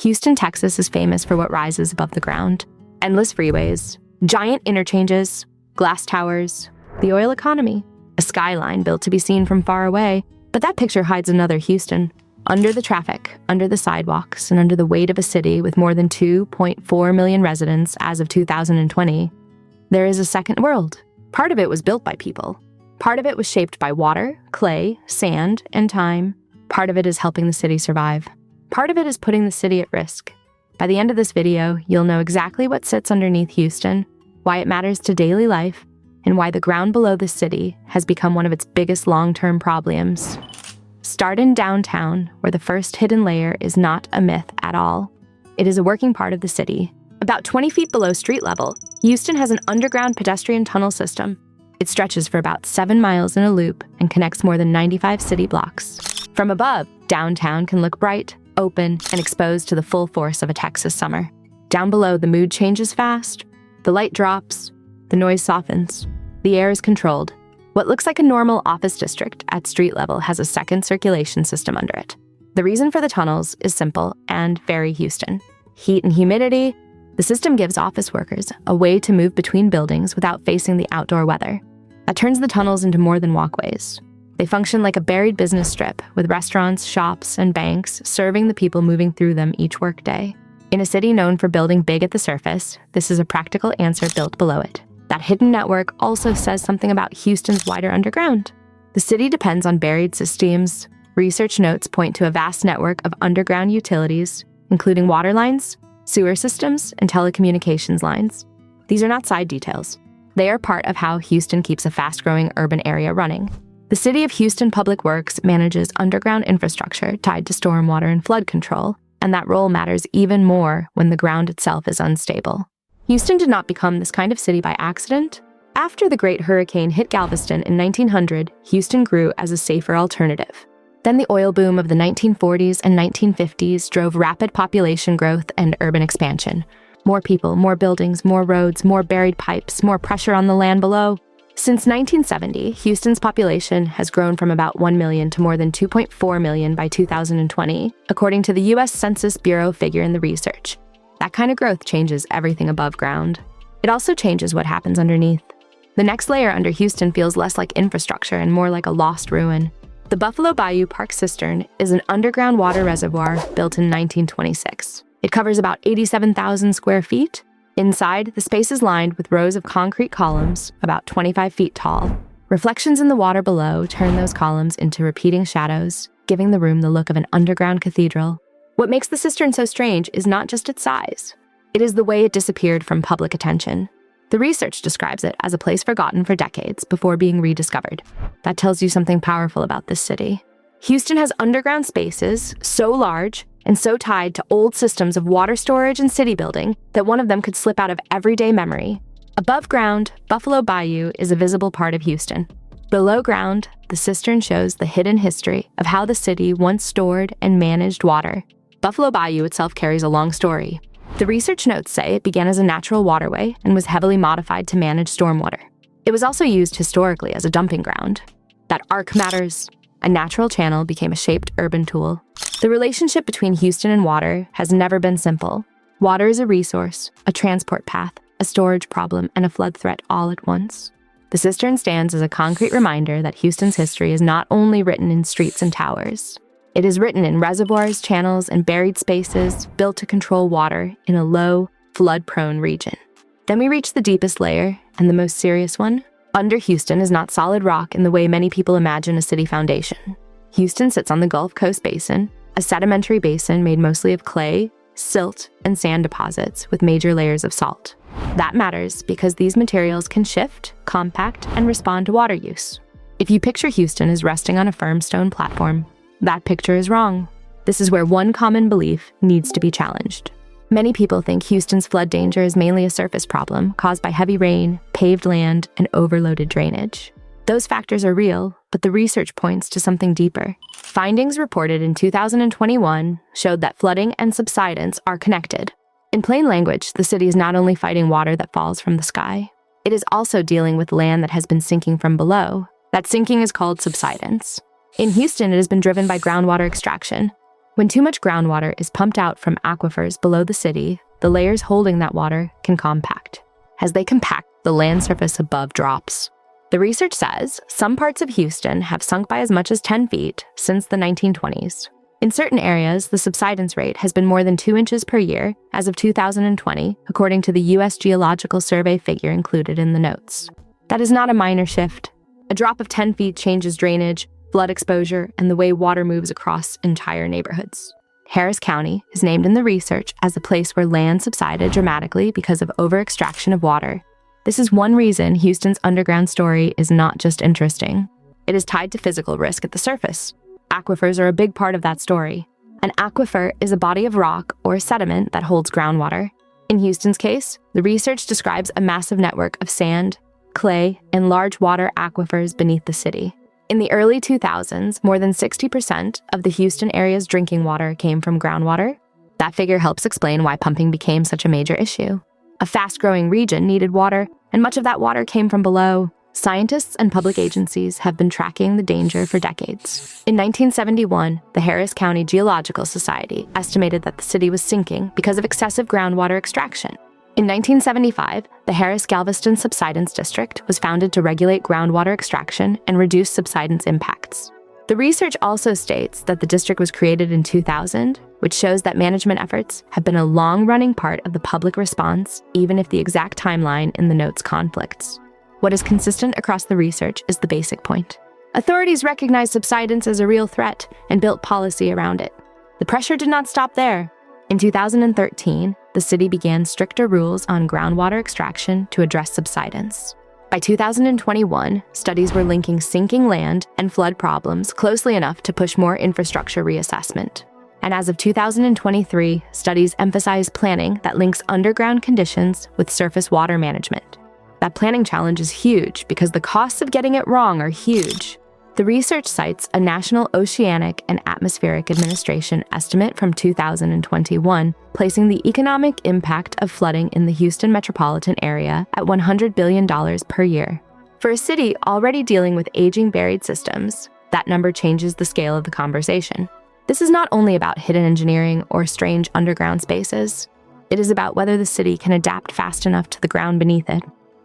Houston, Texas is famous for what rises above the ground. Endless freeways, giant interchanges, glass towers, the oil economy, a skyline built to be seen from far away. But that picture hides another Houston. Under the traffic, under the sidewalks, and under the weight of a city with more than 2.4 million residents as of 2020, there is a second world. Part of it was built by people. Part of it was shaped by water, clay, sand, and time. Part of it is helping the city survive. Part of it is putting the city at risk. By the end of this video, you'll know exactly what sits underneath Houston, why it matters to daily life, and why the ground below the city has become one of its biggest long-term problems. Start in downtown, where the first hidden layer is not a myth at all. It is a working part of the city. About 20 feet below street level, Houston has an underground pedestrian tunnel system. It stretches for about 7 miles in a loop and connects more than 95 city blocks. From above, downtown can look bright, open, and exposed to the full force of a Texas summer. Down below, the mood changes fast, the light drops, the noise softens, the air is controlled. What looks like a normal office district at street level has a second circulation system under it. The reason for the tunnels is simple and very Houston. Heat and humidity. The system gives office workers a way to move between buildings without facing the outdoor weather. That turns the tunnels into more than walkways. They function like a buried business strip, with restaurants, shops, and banks serving the people moving through them each workday. In a city known for building big at the surface, this is a practical answer built below it. That hidden network also says something about Houston's wider underground. The city depends on buried systems. Research notes point to a vast network of underground utilities, including water lines, sewer systems, and telecommunications lines. These are not side details. They are part of how Houston keeps a fast-growing urban area running. The City of Houston Public Works manages underground infrastructure tied to stormwater and flood control, and that role matters even more when the ground itself is unstable. Houston did not become this kind of city by accident. After the Great Hurricane hit Galveston in 1900, Houston grew as a safer alternative. Then the oil boom of the 1940s and 1950s drove rapid population growth and urban expansion. More people, more buildings, more roads, more buried pipes, more pressure on the land below. Since 1970, Houston's population has grown from about 1 million to more than 2.4 million by 2020, according to the U.S. Census Bureau figure in the research. That kind of growth changes everything above ground. It also changes what happens underneath. The next layer under Houston feels less like infrastructure and more like a lost ruin. The Buffalo Bayou Park Cistern is an underground water reservoir built in 1926. It covers about 87,000 square feet. Inside, the space is lined with rows of concrete columns, about 25 feet tall. Reflections in the water below turn those columns into repeating shadows, giving the room the look of an underground cathedral. What makes the cistern so strange is not just its size. It is the way it disappeared from public attention. The research describes it as a place forgotten for decades before being rediscovered. That tells you something powerful about this city. Houston has underground spaces so large and so tied to old systems of water storage and city building that one of them could slip out of everyday memory. Above ground, Buffalo Bayou is a visible part of Houston. Below ground, the cistern shows the hidden history of how the city once stored and managed water. Buffalo Bayou itself carries a long story. The research notes say it began as a natural waterway and was heavily modified to manage stormwater. It was also used historically as a dumping ground. That arc matters. A natural channel became a shaped urban tool. The relationship between Houston and water has never been simple. Water is a resource, a transport path, a storage problem, and a flood threat all at once. The cistern stands as a concrete reminder that Houston's history is not only written in streets and towers. It is written in reservoirs, channels, and buried spaces built to control water in a low, flood-prone region. Then we reach the deepest layer, and the most serious one. Under Houston is not solid rock in the way many people imagine a city foundation. Houston sits on the Gulf Coast Basin, a sedimentary basin made mostly of clay, silt, and sand deposits with major layers of salt. That matters because these materials can shift, compact, and respond to water use. If you picture Houston as resting on a firm stone platform, that picture is wrong. This is where one common belief needs to be challenged. Many people think Houston's flood danger is mainly a surface problem caused by heavy rain, paved land, and overloaded drainage. Those factors are real, but the research points to something deeper. Findings reported in 2021 showed that flooding and subsidence are connected. In plain language, the city is not only fighting water that falls from the sky, it is also dealing with land that has been sinking from below. That sinking is called subsidence. In Houston, it has been driven by groundwater extraction. When too much groundwater is pumped out from aquifers below the city, the layers holding that water can compact. As they compact, the land surface above drops. The research says some parts of Houston have sunk by as much as 10 feet since the 1920s. In certain areas, the subsidence rate has been more than 2 inches per year as of 2020, according to the U.S. Geological Survey figure included in the notes. That is not a minor shift. A drop of 10 feet changes drainage, flood exposure, and the way water moves across entire neighborhoods. Harris County is named in the research as a place where land subsided dramatically because of over-extraction of water. This is one reason Houston's underground story is not just interesting. It is tied to physical risk at the surface. Aquifers are a big part of that story. An aquifer is a body of rock or sediment that holds groundwater. In Houston's case, the research describes a massive network of sand, clay, and large water aquifers beneath the city. In the early 2000s, more than 60% of the Houston area's drinking water came from groundwater. That figure helps explain why pumping became such a major issue. A fast-growing region needed water, and much of that water came from below. Scientists and public agencies have been tracking the danger for decades. In 1971, the Harris County Geological Society estimated that the city was sinking because of excessive groundwater extraction. In 1975, the Harris-Galveston Subsidence District was founded to regulate groundwater extraction and reduce subsidence impacts. The research also states that the district was created in 2000, which shows that management efforts have been a long-running part of the public response, even if the exact timeline in the notes conflicts. What is consistent across the research is the basic point. Authorities recognized subsidence as a real threat and built policy around it. The pressure did not stop there. In 2013, the city began stricter rules on groundwater extraction to address subsidence. By 2021, studies were linking sinking land and flood problems closely enough to push more infrastructure reassessment. And as of 2023, studies emphasize planning that links underground conditions with surface water management. That planning challenge is huge because the costs of getting it wrong are huge. The research cites a National Oceanic and Atmospheric Administration estimate from 2021, placing the economic impact of flooding in the Houston metropolitan area at $100 billion per year. For a city already dealing with aging buried systems, that number changes the scale of the conversation. This is not only about hidden engineering or strange underground spaces. It is about whether the city can adapt fast enough to the ground beneath it.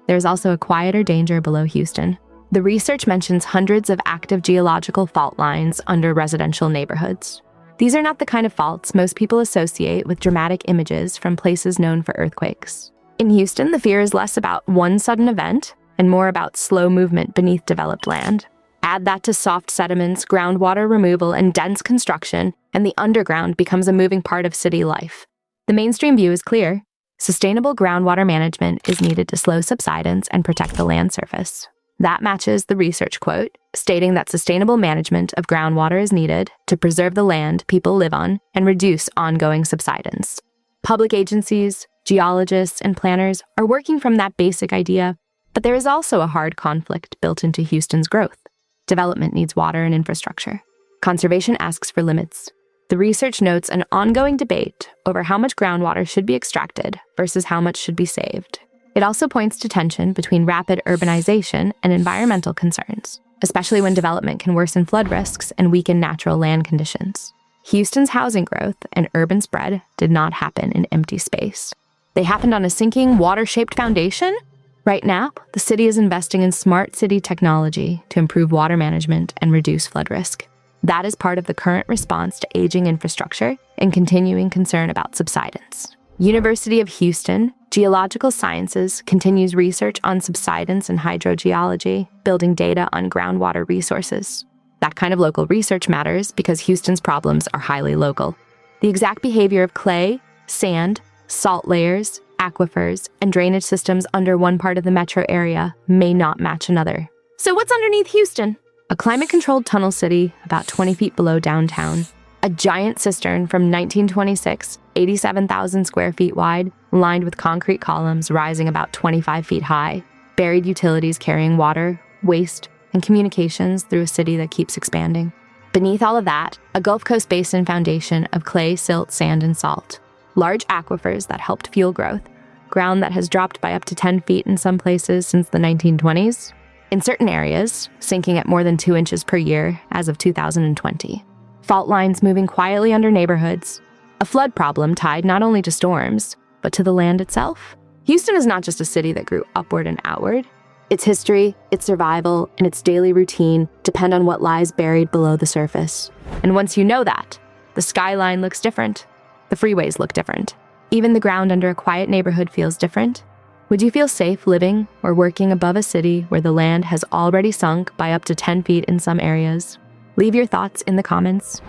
There is also a quieter danger below Houston. The research mentions hundreds of active geological fault lines under residential neighborhoods. These are not the kind of faults most people associate with dramatic images from places known for earthquakes. In Houston, the fear is less about one sudden event and more about slow movement beneath developed land. Add that to soft sediments, groundwater removal, and dense construction, and the underground becomes a moving part of city life. The mainstream view is clear. Sustainable groundwater management is needed to slow subsidence and protect the land surface. That matches the research quote, stating that sustainable management of groundwater is needed to preserve the land people live on and reduce ongoing subsidence. Public agencies, geologists, and planners are working from that basic idea, but there is also a hard conflict built into Houston's growth. Development needs water and infrastructure. Conservation asks for limits. The research notes an ongoing debate over how much groundwater should be extracted versus how much should be saved. It also points to tension between rapid urbanization and environmental concerns, especially when development can worsen flood risks and weaken natural land conditions. Houston's housing growth and urban spread did not happen in empty space. They happened on a sinking, water-shaped foundation. Right now, the city is investing in smart city technology to improve water management and reduce flood risk. That is part of the current response to aging infrastructure and continuing concern about subsidence. University of Houston Geological Sciences continues research on subsidence and hydrogeology, building data on groundwater resources. That kind of local research matters because Houston's problems are highly local. The exact behavior of clay, sand, salt layers, aquifers, and drainage systems under one part of the metro area may not match another. So what's underneath Houston? A climate-controlled tunnel city about 20 feet below downtown. A giant cistern from 1926, 87,000 square feet wide, lined with concrete columns rising about 25 feet high. Buried utilities carrying water, waste, and communications through a city that keeps expanding. Beneath all of that, a Gulf Coast basin foundation of clay, silt, sand, and salt. Large aquifers that helped fuel growth. Ground that has dropped by up to 10 feet in some places since the 1920s. In certain areas, sinking at more than 2 inches per year as of 2020. fault lines moving quietly under neighborhoods, a flood problem tied not only to storms, but to the land itself. Houston is not just a city that grew upward and outward. Its history, its survival, and its daily routine depend on what lies buried below the surface. And once you know that, the skyline looks different. The freeways look different. Even the ground under a quiet neighborhood feels different. Would you feel safe living or working above a city where the land has already sunk by up to 10 feet in some areas? Leave your thoughts in the comments.